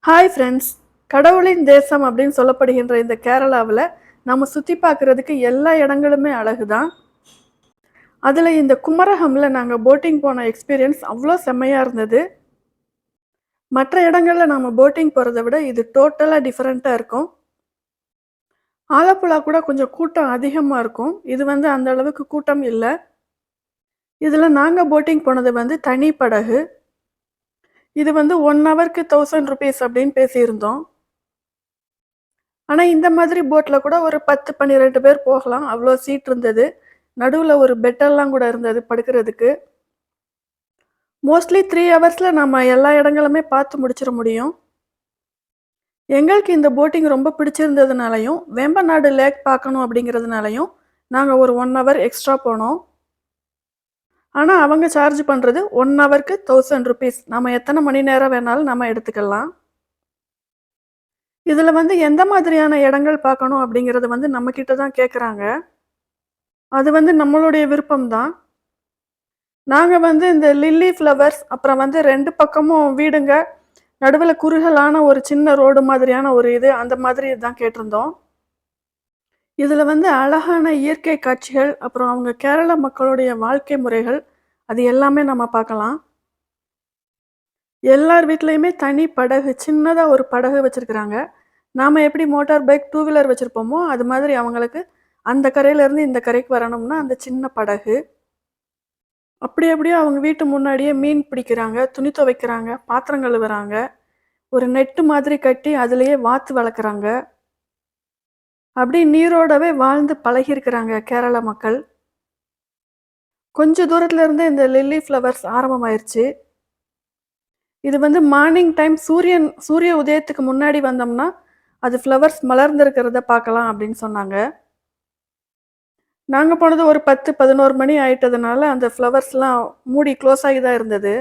Hi friends. கடவுளின் தேசம் அப்படின்னு சொல்லப்படுகின்ற இந்த கேரளாவில் நம்ம சுற்றி பார்க்குறதுக்கு எல்லா இடங்களுமே அழகு தான். அதில் இந்த குமரகமில் நாங்கள் போட்டிங் போன எக்ஸ்பீரியன்ஸ் அவ்வளோ செம்மையாக இருந்தது. மற்ற இடங்களில் நம்ம போட்டிங் போகிறத விட இது டோட்டலாக டிஃப்ரெண்ட்டாக இருக்கும். ஆலப்புழா கூட கொஞ்சம் கூட்டம் அதிகமாக இருக்கும். இது அந்த அளவுக்கு கூட்டம் இல்லை. இதில் நாங்கள் போட்டிங் போனது தனி படகு. இது 1 ஹவருக்கு 1000 ருபீஸ் அப்படின்னு பேசியிருந்தோம். ஆனால் இந்த மாதிரி போட்டில் கூட ஒரு 10-12 பேர் போகலாம். அவ்வளோ சீட் இருந்தது. நடுவில் ஒரு பெட்டெல்லாம் கூட இருந்தது படுக்கிறதுக்கு. மோஸ்ட்லி 3 ஹவர்ஸில் நம்ம எல்லா இடங்களுமே பார்த்து முடிச்சிட முடியும். எங்களுக்கு இந்த போட்டிங் ரொம்ப பிடிச்சிருந்ததுனாலையும் வேம்பநாடு லேக் பார்க்கணும் அப்படிங்கிறதுனாலையும் நாங்கள் ஒரு 1 ஹவர் எக்ஸ்ட்ரா போனோம். ஆனால் அவங்க சார்ஜ் பண்ணுறது 1 ஹவருக்கு 1000 ருபீஸ். நம்ம எத்தனை மணி நேரம் வேணாலும் நம்ம எடுத்துக்கலாம். இதில் எந்த மாதிரியான இடங்கள் பார்க்கணும் அப்படிங்கிறது நம்மக்கிட்ட தான் கேட்குறாங்க. அது நம்மளுடைய விருப்பம்தான். நாங்கள் இந்த லில்லி ஃப்ளவர்ஸ், அப்புறம் 2 பக்கமும் வீடுங்க, நடுவில் குறுகலான ஒரு சின்ன ரோடு மாதிரியான ஒரு அந்த மாதிரி தான் கேட்டிருந்தோம். இதில் அழகான இயற்கை காட்சிகள், அப்புறம் அவங்க கேரள மக்களுடைய வாழ்க்கை முறைகள், அது எல்லாமே நம்ம பார்க்கலாம். எல்லார் வீட்லேயுமே தனி படகு, சின்னதாக ஒரு படகு வச்சுருக்குறாங்க. நாம் எப்படி மோட்டார் பைக், 2 வீலர் வச்சுருப்போமோ அது மாதிரி அவங்களுக்கு அந்த கரையிலேருந்து இந்த கரைக்கு வரணும்னா அந்த சின்ன படகு. அப்படியே அவங்க வீட்டு முன்னாடியே மீன் பிடிக்கிறாங்க, துணி துவைக்கிறாங்க, பாத்திரம் கழுவுறாங்க. ஒரு நெட்டு மாதிரி கட்டி அதுலேயே வாத்து வளர்க்குறாங்க. அப்படி நீரோடவே வாழ்ந்து பழகியிருக்கிறாங்க கேரள மக்கள். கொஞ்ச தூரத்துல இருந்தே இந்த லில்லி ஃப்ளவர்ஸ் ஆரம்பமாயிருச்சு. இது மார்னிங் டைம் சூரிய உதயத்துக்கு முன்னாடி வந்தோம்னா அது ஃப்ளவர்ஸ் மலர்ந்திருக்கிறத பார்க்கலாம் அப்படின்னு சொன்னாங்க. நாங்கள் போனது ஒரு 10-11 மணி ஆயிட்டதுனால அந்த ஃப்ளவர்ஸ்லாம் மூடி க்ளோஸ் ஆகி தான் இருந்தது.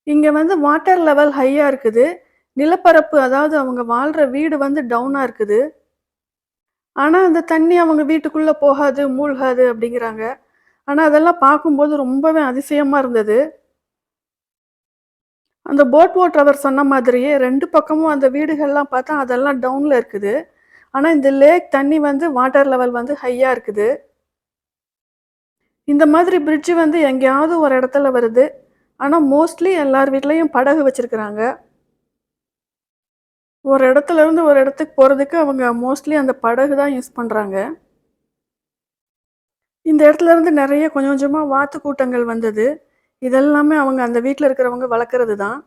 இங்கே வாட்டர் லெவல் ஹையாக இருக்குது. நிலப்பரப்பு, அதாவது அவங்க வாழ்கிற வீடு டவுனாக இருக்குது. ஆனால் அந்த தண்ணி அவங்க வீட்டுக்குள்ளே போகாது, மூழ்காது அப்படிங்கிறாங்க. ஆனால் அதெல்லாம் பார்க்கும்போது ரொம்பவே அதிசயமாக இருந்தது. அந்த போட் ஓட்டுறவர் சொன்ன மாதிரியே 2 பக்கமும் அந்த வீடுகள்லாம் பார்த்தா அதெல்லாம் டவுனில் இருக்குது. ஆனால் இந்த லேக் தண்ணி வாட்டர் லெவல் ஹையாக இருக்குது. இந்த மாதிரி பிரிட்ஜு எங்கேயாவது ஒரு இடத்துல வருது. ஆனால் மோஸ்ட்லி எல்லார் வீட்லேயும் படகு வச்சுருக்குறாங்க. ஒரு இடத்துல இருந்து ஒரு இடத்துக்கு போகிறதுக்கு அவங்க மோஸ்ட்லி அந்த படகு தான் யூஸ் பண்ணுறாங்க. இந்த இடத்துல இருந்து நிறைய கொஞ்சம் கொஞ்சமாக வாத்து கூட்டங்கள் வந்தது. இதெல்லாமே அவங்க அந்த வீட்டில் இருக்கிறவங்க வளர்க்குறது தான்.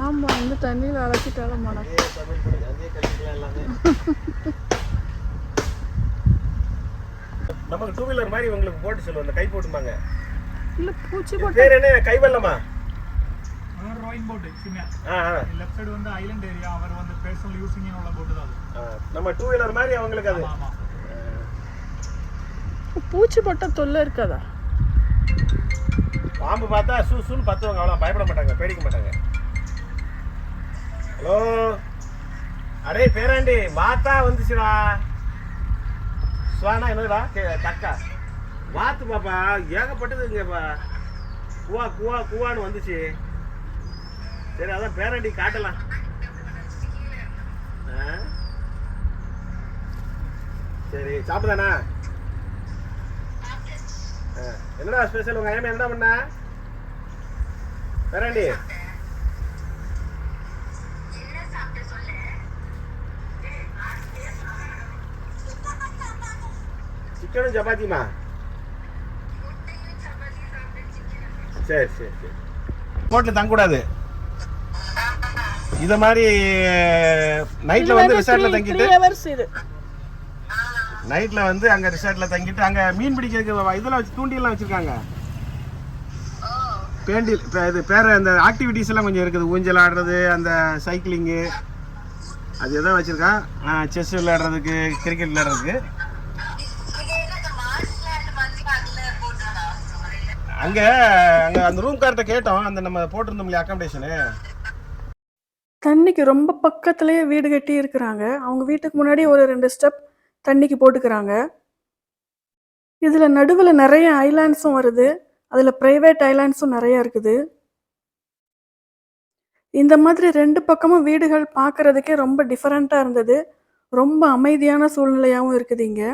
ஆமாம், இந்த தண்ணியில் அழைச்சிட்டாலும் மனம். நமக்கு 2 வீலர் மாதிரி உங்களுக்கு போட்டு சொல்லுவோம், அந்த கை போட்டுமாங்க. இல்ல பூச்சி போட்டு பேர் என்ன? கைவல்லமா? ரோயிங் போட் சின்ன. Left side island area. அவர் பர்சனல் யூசிங் உள்ள போட் தான் அது. நம்ம 2 வீலர் மாதிரி அவங்களுக்கு அது. ஆமா. பூச்சி போட்ட தொல்லை இருக்காதா? பாம்பு பார்த்தா சூன்னு பத்துவாங்க, அவ்வளோ பயப்பட மாட்டாங்க, பேடிக்க மாட்டாங்க. ஹலோ, அடே பேராண்டி, வாத்தா வந்துச்சுடா. சுவானா என்னடா? தக்கா வாத்து பாப்பா, ஏகப்பட்டது இங்கப்பா. குவான்னு வந்துச்சு. சரி, அதான் பேராண்டி காட்டலாம். சரி சாப்பிடுதானா? என்னடா ஸ்பெஷல்? உங்க ஐயம்மா என்ன பண்ணா? வேறாண்டி சிக்கனும் சப்பாத்திமா? சரி சரி சரி. ஹோட்டலில் தங்கக்கூடாது. இத மாதிரி நைட்ல வந்து ரிசார்ட்ல தங்கிட்டு 3 hours இது. நைட்ல வந்து அங்க ரிசார்ட்ல தங்கிட்டு அங்க மீன் பிடிக்கிறதுக்கு இதெல்லாம் வச்சு தூண்டிலாம் வச்சிருக்காங்க. பேண்டி இது பேர அந்த ஆக்டிவிட்டிஸ் எல்லாம் கொஞ்சம் இருக்குது. ஊஞ்சல் ஆடுறது, அந்த சைக்கிளிங்கு, அது எதாவது வச்சிருக்கான். செஸ் விளையாடுறதுக்கு, கிரிக்கெட் விளையாடுறதுக்கு. அங்க அங்க அந்த ரூம் கார்ட்ட கேட்டோம். அந்த நம்ம போட்டிருந்தோம் இல்லையா அகாமடேஷனு, தண்ணிக்கு ரொம்ப பக்கத்துலயே வீடு கட்டி இருக்கிறாங்க. அவங்க வீட்டுக்கு முன்னாடி ஒரு 2 ஸ்டெப் தண்ணிக்கு போட்டுக்கிறாங்க. இதுல நடுவுல நிறைய ஐலாண்ட்ஸும் வருது. அதுல பிரைவேட் ஐலாண்ட்ஸும் நிறைய இருக்குது. இந்த மாதிரி 2 பக்கமும் வீடுகள் பார்க்கறதுக்கே ரொம்ப டிஃபரெண்ட்டா இருந்தது. ரொம்ப அமைதியான சூழ்நிலையாவும் இருக்குது இங்க.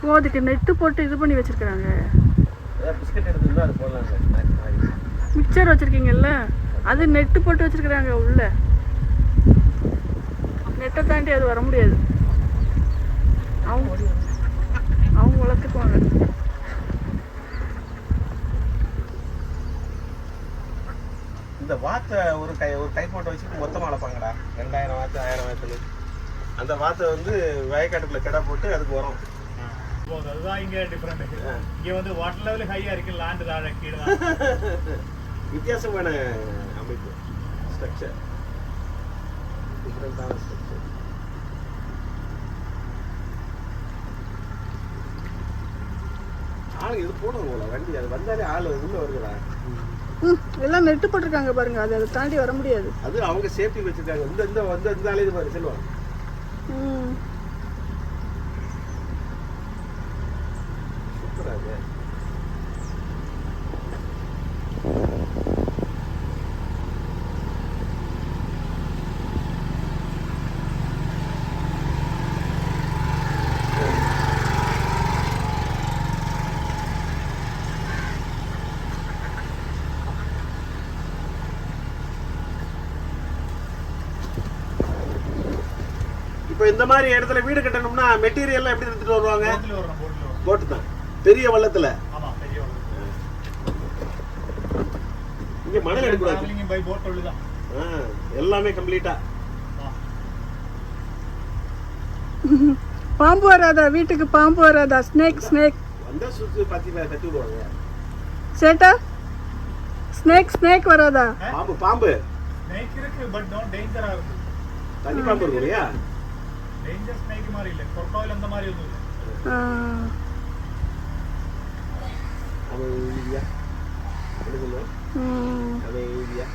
ஓ அதுக்கு நெட்டு போட்டு இது பண்ணி வச்சிருக்காங்க. பிஸ்கட் எடுத்துருந்தா அது போடலாங்க. மிக்சர் வச்சிருக்கீங்கல்ல, அது நெட்டு போட்டு வச்சிருக்காங்க உள்ள. நெட்டை தாண்டி அது வர முடியாது. அவங்க அவங்க வளர்த்துக்குவாங்க. இந்த வாத்தை ஒரு கை போட்டு வச்சுட்டு மொத்தமாக வளர்ப்பாங்கடா. 2000 வாத்து 1000 வாத்துன்னு. அந்த வாத்தை வந்து வயக்காட்டுக்குள்ள கடை போட்டு அதுக்கு வரும். அதுதான் இங்கே டிஃப்ரெண்ட். இங்கே வந்து வாட்டர் லெவல் ஹையாக இருக்குது, லேண்டு தாழ கீழே தான். வித்தியாசமான அமைப்பு, ஸ்ட்ரக்சர், டிஃப்ரெண்டான ஸ்ட்ரக்சர். ஆளுங்க இது போடணும் போல வண்டி, அது வந்தாலே ஆள் உள்ள வருகிறா. எல்லாம் நெட்டு போட்டிருக்காங்க பாருங்க, அது அதை தாண்டி வர முடியாது. அது அவங்க சேஃப்டி வச்சிருக்காங்க. இந்த ஆளு இது பாரு செல்வம். சூப்பரா இருக்கு. இப்போ இந்த மாதிரி இடத்துல வீடு கட்டணும்னா மெட்டீரியல்லாம் எப்படி எடுத்துட்டு வருவாங்க? போட்டு தான் பெரிய வள்ளத்துல. இங்க மணல் எடுக்கூடாது, எல்லாமே கம்ப்ளீட்டா. பாம்பு வராதா வீட்டுக்கு? பாம்பு வராதா? ஸ்னேக் வந்தா சுத்து பாத்தி கட்டி விடுவாங்க. சேட்டா ஸ்னேக் வராதா? பாம்பு ஸ்னேக் இருக்கு, பட் நோ டேஞ்சரா இருக்கு. தண்ணி பாம்பு இருக்கு இல்லையா? டேஞ்சர் ஸ்னேக் மாதிரி இல்ல, crocodile அந்த மாதிரி ஒண்ணும் இல்ல. அமைதியா எடுக்கல. அமைதியா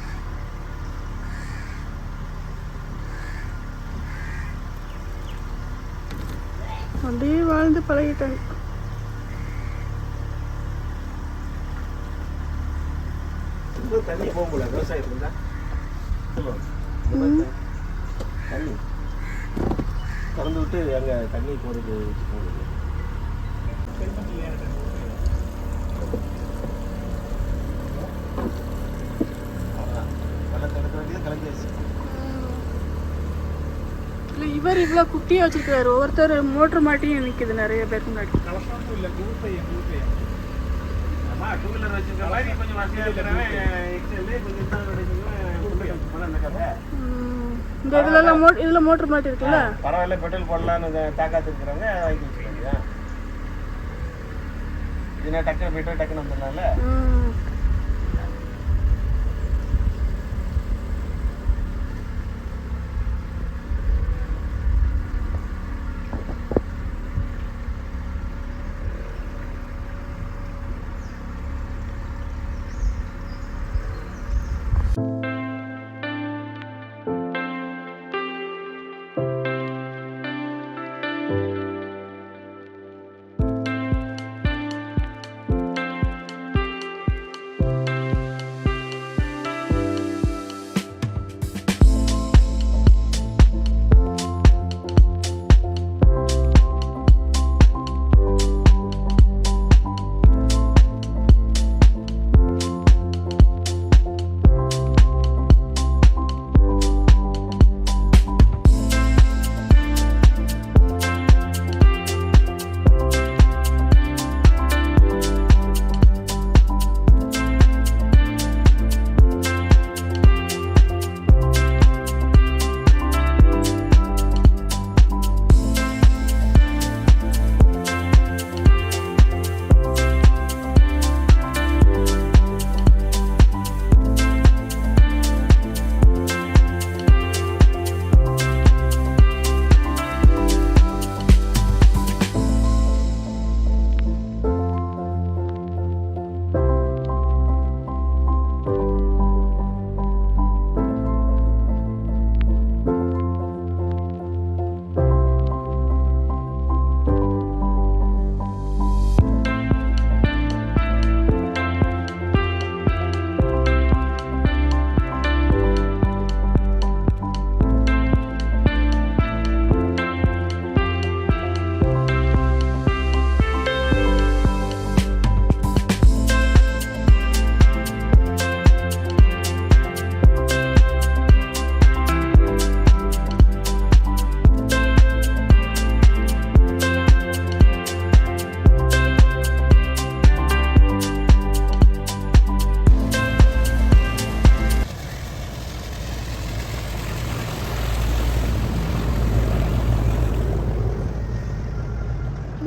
அப்படியே வாழ்ந்து பழகிட்டாங்க. தண்ணி போகல விவசாயத்துல இருந்தா தண்ணி திறந்து விட்டு அங்க தண்ணி போறது இவர் இவ்வளவு குட்டியா வச்சிருக்காரு. ஒவ்வொருத்தர் மோட்டர் மாட்டியும் நிக்குது நிறைய பேருக்கு முன்னாடி. இல்ல கூகுள் பே டூ வீலர் வச்சிருக்க மாதிரி கொஞ்சம் வசதியா இருக்கிறவன் இந்த இதுல மோட்டர் மாட்டி இருக்குல்ல, பரவாயில்ல பெட்ரோல் போடலான்னு தாக்காத்து இருக்கிறவங்க வாங்கி வச்சுக்காங்க. இதுனா டக்குனு போயிட்டு டக்குனு வந்துடலாம்ல.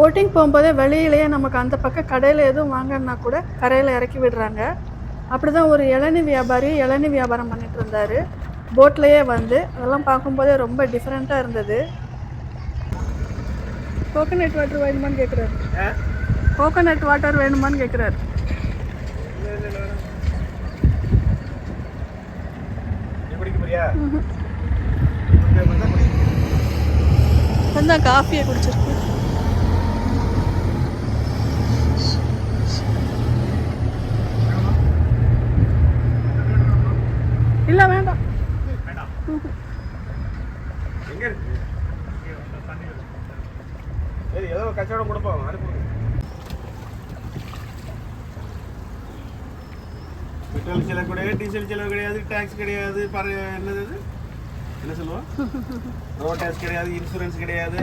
போட்டிங் போகும்போதே வெளியிலேயே நமக்கு அந்த பக்கம் கடையில் எதுவும் வாங்கன்னா கூட கரையில் இறக்கி விடுறாங்க. அப்படி தான் ஒரு இளநீ வியாபாரி இளநீ வியாபாரம் பண்ணிட்டு இருந்தார் போட்லேயே வந்து. அதெல்லாம் பார்க்கும்போதே ரொம்ப டிஃப்ரெண்ட்டாக இருந்தது. கோகோனட் வாட்டர் வேணுமான்னு கேட்குறாரு. கோகோனட் வாட்டர் வேணுமான்னு கேட்குறாரு. குடிக்க போறியா? தான் காஃபியை குடிச்சிருக்கு. இல்லை வேண்டாம். எங்க இருக்கு? சரி, ஏதோ கச்சவடம் கொடுப்போம். அனுப்பி பெட்ரோல் செலவு கிடையாது, டீசல் செலவு கிடையாது, டேக்ஸ் கிடையாது, என்னது இது? என்ன சொல்லுவோம், ரோட் டேக்ஸ் கிடையாது, இன்சூரன்ஸ் கிடையாது.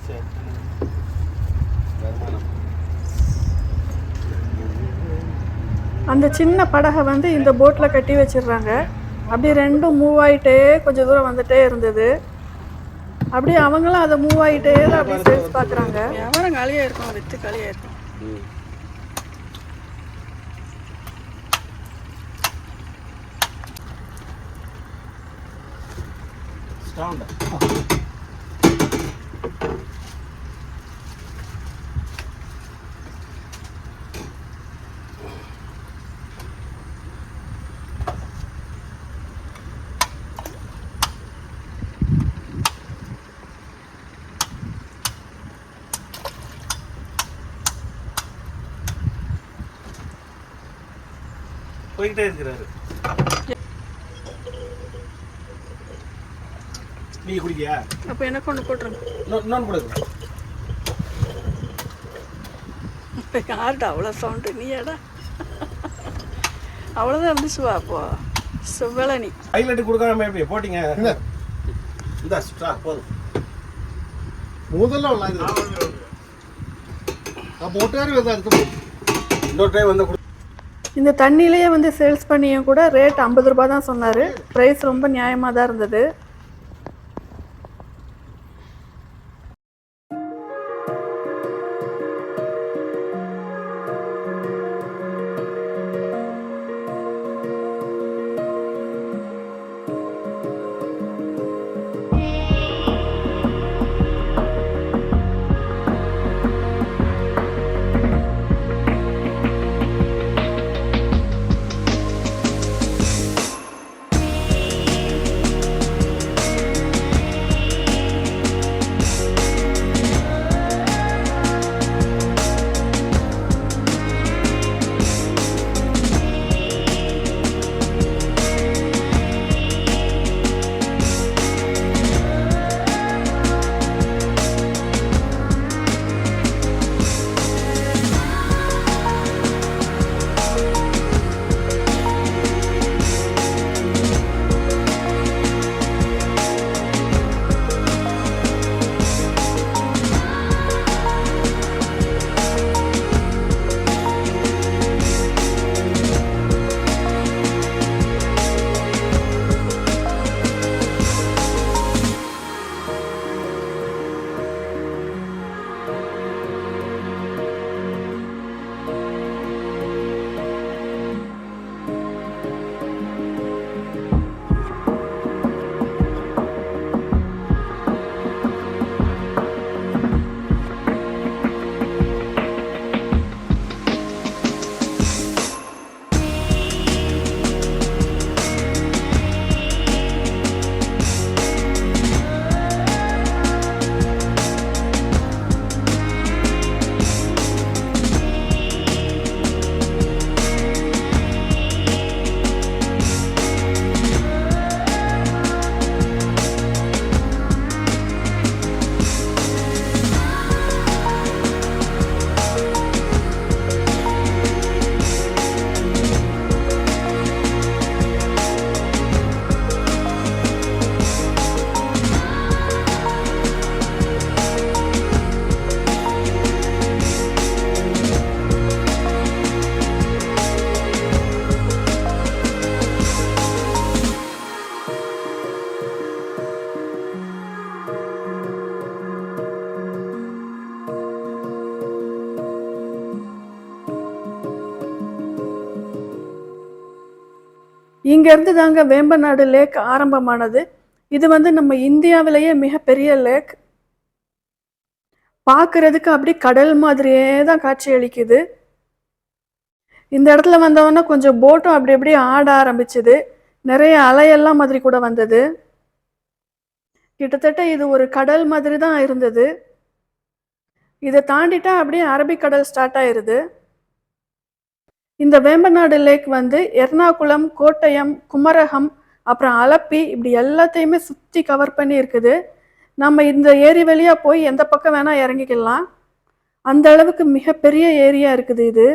சரி, வருமானம். அந்த சின்ன படகை வந்து இந்த போட்டில் கட்டி வச்சிடுறாங்க. அப்படியே ரெண்டும் மூவ் ஆகிட்டே கொஞ்சம் தூரம் வந்துட்டே இருந்தது. அப்படியே அவங்களும் அதை மூவ் ஆகிட்டே தான் அப்படியே சேல்ஸ் பார்க்குறாங்க. வியாபாரம் காலியாக இருக்கும், விற்று காலியாக இருக்கும். போய்கிட்டே இருக்கிறாரு. நீ குடிக்கியா? அப்போ எனக்கு ஒன்று போட்டுருங்க. இன்னொன்று போடுங்க. யார்டா அவ்வளோ சவுண்டு? நீ ஏடா அவ்வளோதான் இருந்துச்சுவா. அப்போ செவ்வளனி ஹைலைட்டு கொடுக்காம எப்படி போட்டிங்க? இந்த ஸ்ட்ரா போதும். മൂന്നെല്ലാം ഉള്ളായിരുന്നു. ആ ബോട്ടുകാർ എടുത്ത് இன்னொரு டைம் வந்து இந்த தண்ணியிலேயே வந்து சேல்ஸ் பண்ணியும் கூட ரேட் 50 ரூபா தான் சொன்னார். ப்ரைஸ் ரொம்ப நியாயமாக தான் இருந்தது. இங்கேருந்து தாங்க வேம்பநாடு லேக் ஆரம்பமானது. இது வந்து நம்ம இந்தியாவிலேயே மிகப்பெரிய லேக். பார்க்கறதுக்கு அப்படி கடல் மாதிரியே தான் காட்சி அளிக்குது. இந்த இடத்துல வந்தவொடனே கொஞ்சம் போட்டும் அப்படி அப்படி ஆட ஆரம்பிச்சுது. நிறைய அலையெல்லாம் மாதிரி கூட வந்தது. கிட்டத்தட்ட இது ஒரு கடல் மாதிரி தான் இருந்தது. இதை தாண்டிட்டா அப்படியே அரபிக்கடல் ஸ்டார்ட் ஆயிருது. இந்த வேம்பநாடு லேக் வந்து எர்ணாகுளம், கோட்டயம், குமரகம், அப்புறம் அலப்பி இப்படி எல்லாத்தையுமே சுற்றி கவர் பண்ணி இருக்குது. நம்ம இந்த ஏரி வழியாக போய் எந்த பக்கம் வேணால் இறங்கிக்கலாம். அந்த அளவுக்கு மிகப்பெரிய ஏரியா இருக்குது இது.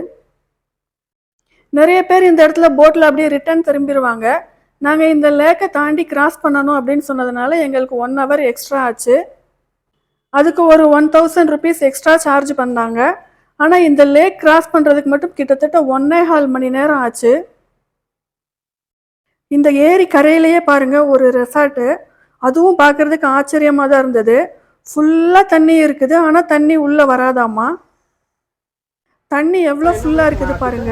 நிறைய பேர் இந்த இடத்துல போட்டில் அப்படியே ரிட்டர்ன் திரும்பிடுவாங்க. நாங்கள் இந்த லேக்கை தாண்டி கிராஸ் பண்ணணும் அப்படின்னு சொன்னதுனால எங்களுக்கு 1 hour எக்ஸ்ட்ரா ஆச்சு. அதுக்கு ஒரு 1000 rupees எக்ஸ்ட்ரா சார்ஜ் பண்ணாங்க. ஆனால் இந்த லேக் கிராஸ் பண்ணுறதுக்கு மட்டும் கிட்டத்தட்ட 1.25 மணி நேரம் ஆச்சு. இந்த ஏரி கரையிலேயே பாருங்க ஒரு ரெசார்ட்டு. அதுவும் பார்க்கறதுக்கு ஆச்சரியமாக தான் இருந்தது. ஃபுல்லாக தண்ணி இருக்குது, ஆனால் தண்ணி உள்ளே வராதாமா. தண்ணி எவ்வளோ ஃபுல்லாக இருக்குது பாருங்க.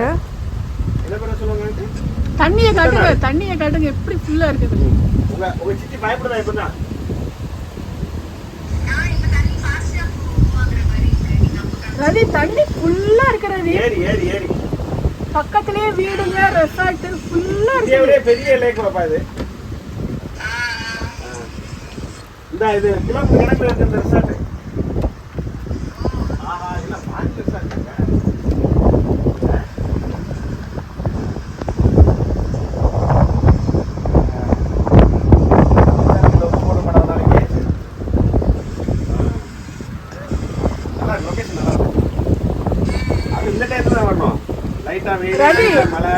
என்ன பண்ண சொல்லுவாங்க? தண்ணியை காட்டுங்க எப்படி ஃபுல்லாக இருக்குது. உங்க சித்தி பயப்படுதா இப்பதான்? ரவி, தண்ணி ஃபுல்லாக இருக்கிறது. ஏரி ஏரி ஏரி பக்கத்துலேயே வீடுங்க, ரெசார்ட்டு ஃபுல்லாக இருக்குது. பெரிய லேக் பாப்பா இது. இந்த இது கிலோமீட்டர் கணக்கில் இருக்கு இந்த ரிசார்ட். ஆஹா, இல்ல பாஞ்சு ரிசார்ட் இருக்கு.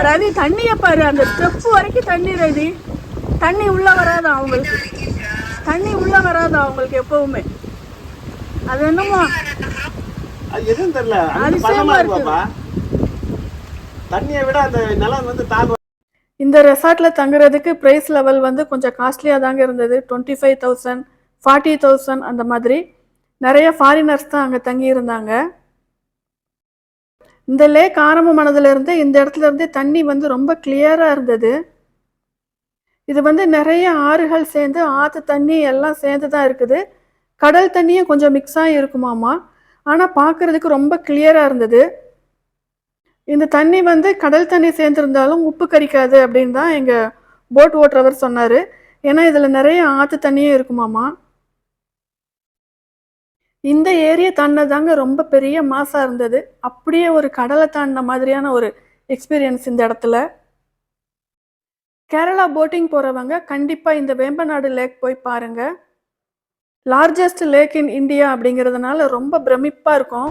ரவி, தண்ணியை பாரு, அந்த ஸ்டெப் வரைக்கும் தண்ணி. ரவி, தண்ணி உள்ள வராதா அவங்களுக்கு? தண்ணி உள்ள வராதா அவங்களுக்கு எப்பவுமே? அது என்னமோ அது எதுவும் தெரியல. அதிசயமா இருக்கு. தண்ணியை விட அந்த நிலம் வந்து தாழ்வா. இந்த ரெசார்ட்ல தங்குறதுக்கு பிரைஸ் லெவல் வந்து கொஞ்சம் காஸ்ட்லியாக தாங்க இருந்தது. 25,000, 40,000 அந்த மாதிரி. நிறைய ஃபாரினர்ஸ் தான் அங்கே தங்கி இருந்தாங்க. இந்த லேக் ஆரம்பமானதுலேருந்து இந்த இடத்துல இருந்து தண்ணி வந்து ரொம்ப கிளியராக இருந்தது. இது வந்து நிறைய ஆறுகள் சேர்ந்து ஆற்று தண்ணி எல்லாம் சேர்ந்து தான் இருக்குது. கடல் தண்ணியும் கொஞ்சம் மிக்ஸாக இருக்குமாமா. ஆனால் பார்க்குறதுக்கு ரொம்ப கிளியராக இருந்தது. இந்த தண்ணி வந்து கடல் தண்ணி சேர்ந்துருந்தாலும் உப்பு கரிக்காது அப்படின்னு தான் எங்கள் போட் ஓட்டுறவர் சொன்னார். ஏன்னா இதில் நிறைய ஆற்று தண்ணியும் இருக்குமாமா. இந்த ஏரியா தாண்டினதாங்க ரொம்ப பெரிய மாசாக இருந்தது. அப்படியே ஒரு கடலை தாண்டின மாதிரியான ஒரு எக்ஸ்பீரியன்ஸ் இந்த இடத்துல. கேரளா போட்டிங் போகிறவங்க கண்டிப்பாக இந்த வேம்பநாடு லேக் போய் பாருங்க. லார்ஜஸ்ட் லேக் இன் இந்தியா அப்படிங்கிறதுனால ரொம்ப பிரமிப்பாக இருக்கும்.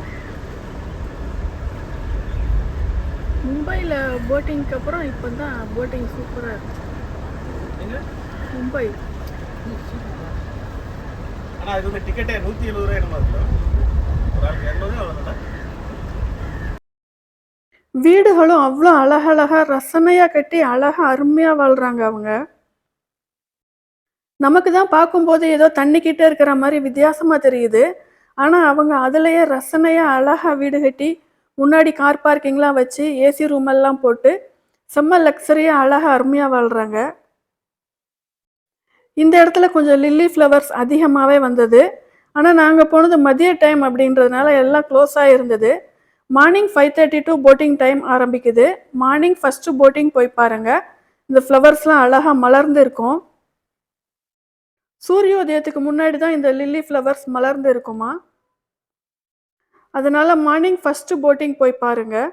மும்பையில் போட்டிங்க்கு அப்புறம் இப்போ தான் போட்டிங் சூப்பராக இருக்கு. மும்பை ஆனால் இது வந்து டிக்கெட்டே 170 ரூபாய் என்னமா இருக்கும். ஒரு ஆளுக்கு 200 அவ்வளோதான். வீடுகளும் அவ்வளோ அழகழகாக ரசனையாக கட்டி அழகாக அருமையாக வாழ்கிறாங்க அவங்க. நமக்கு தான் பார்க்கும்போது ஏதோ தண்ணிக்கிட்டே இருக்கிற மாதிரி வித்தியாசமாக தெரியுது. ஆனால் அவங்க அதுலேயே ரசனையாக அழகாக வீடு கட்டி முன்னாடி கார் பார்க்கிங்லாம் வச்சு ஏசி ரூமெல்லாம் போட்டு செம்ம லக்ஸரியாக அழகாக அருமையாக வாழ்கிறாங்க. இந்த இடத்துல கொஞ்சம் லில்லி ஃப்ளவர்ஸ் அதிகமாகவே வந்தது. ஆனால் நாங்கள் போனது மதிய டைம் அப்படின்றதுனால எல்லாம் க்ளோஸாக இருந்தது. மார்னிங் 5:30 to போட்டிங் டைம் ஆரம்பிக்குது. மார்னிங் ஃபஸ்ட்டு போட்டிங் போய் பாருங்கள். இந்த ஃப்ளவர்ஸ்லாம் அழகாக மலர்ந்து இருக்கும். சூரியோதயத்துக்கு முன்னாடி தான் இந்த லில்லி ஃப்ளவர்ஸ் மலர்ந்து இருக்குமா. அதனால் மார்னிங் ஃபஸ்ட்டு போட்டிங் போய் பாருங்கள்.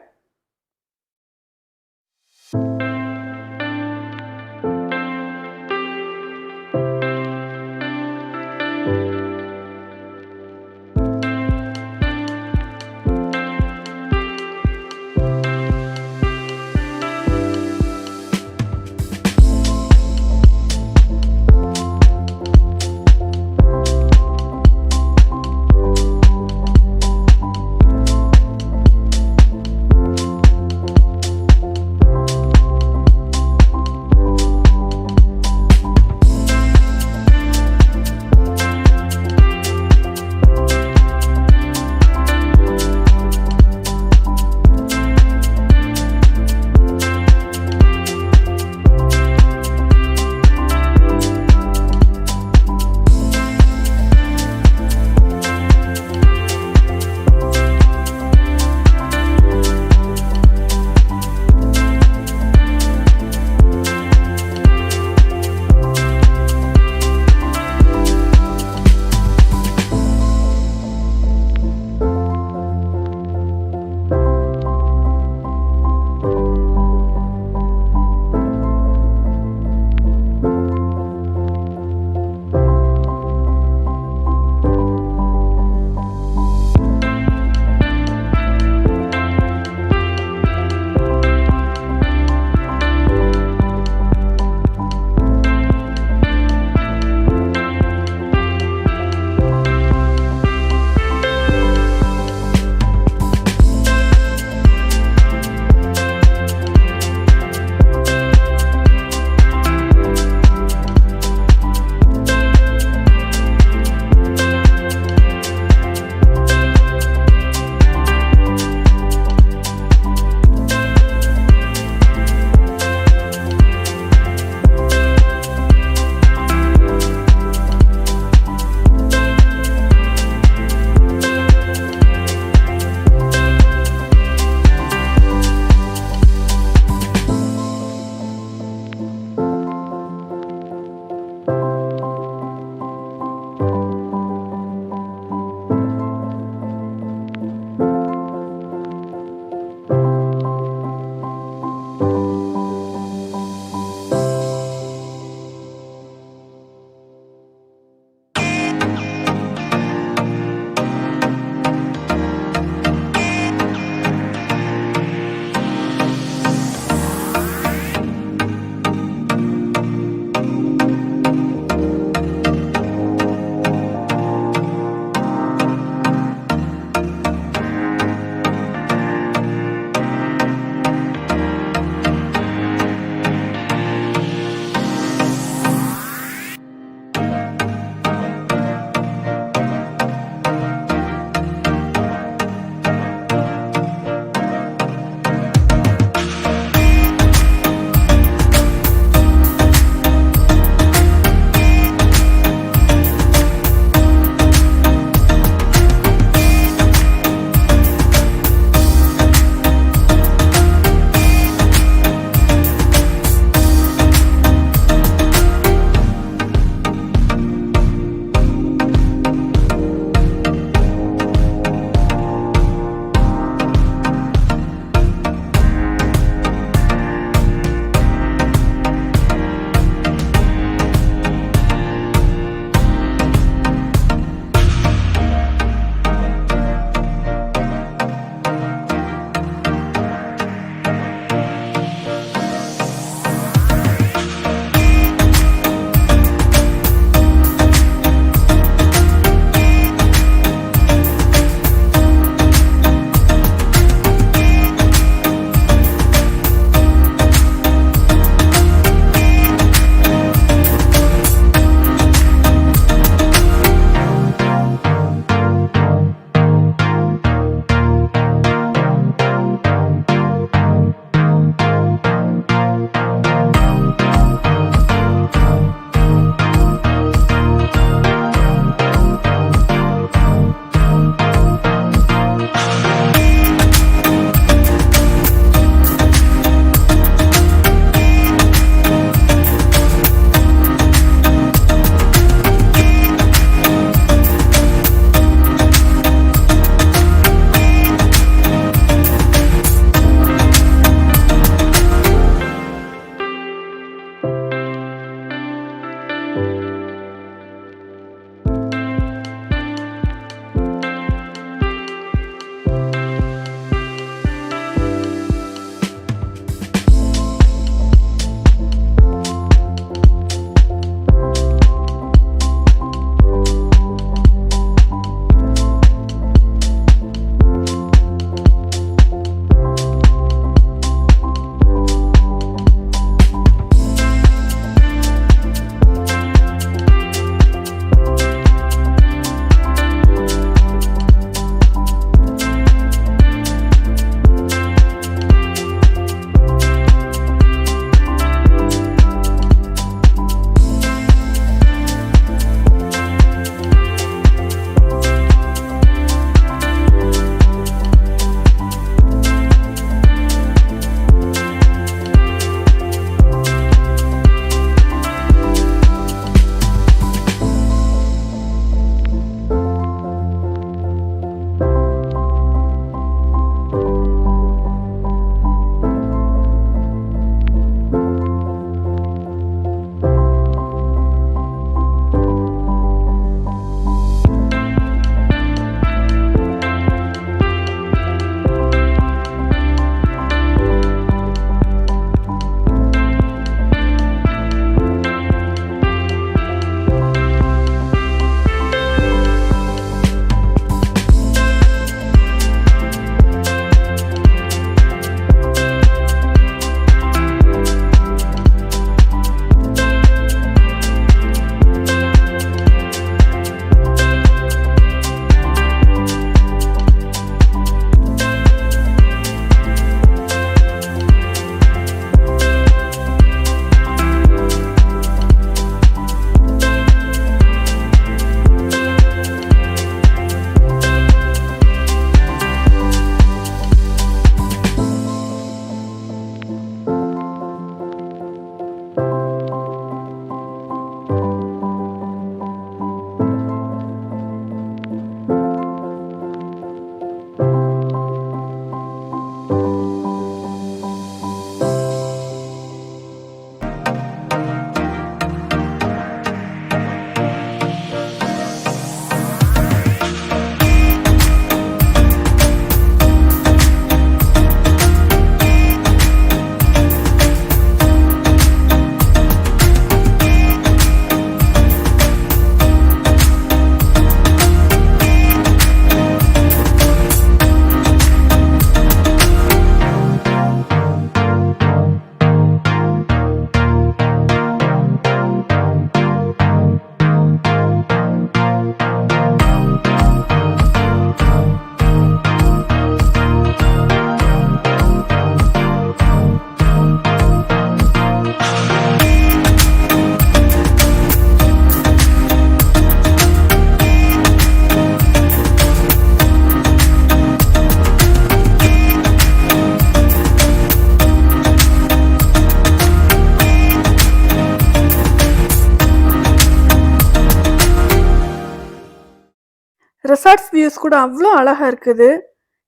ரிசார்ட்ஸ் வியூஸ் கூட அவ்வளோ அழகாக இருக்குது.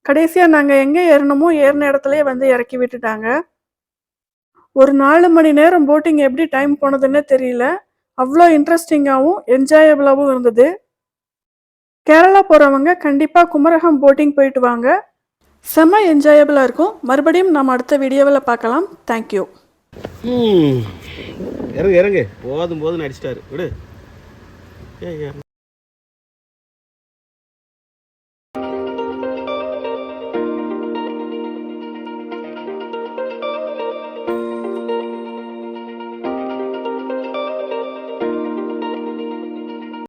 கடைசியாக நாங்கள் எங்கே ஏறணுமோ ஏறின இடத்துலையே வந்து இறக்கி விட்டுட்டாங்க. ஒரு 4 மணி நேரம் போட்டிங் எப்படி டைம் போனதுன்னே தெரியல. அவ்வளோ இன்ட்ரெஸ்டிங்காகவும் என்ஜாயபிளாகவும் இருந்தது. கேரளா போகிறவங்க கண்டிப்பாக குமரகம் போட்டிங் போயிட்டு வாங்க. செம்ம என்ஜாயபிளாக இருக்கும். மறுபடியும் நம்ம அடுத்த வீடியோவில் பார்க்கலாம். தேங்க்யூ. இறங்கு போதும் அடிச்சிட்டாரு விடு.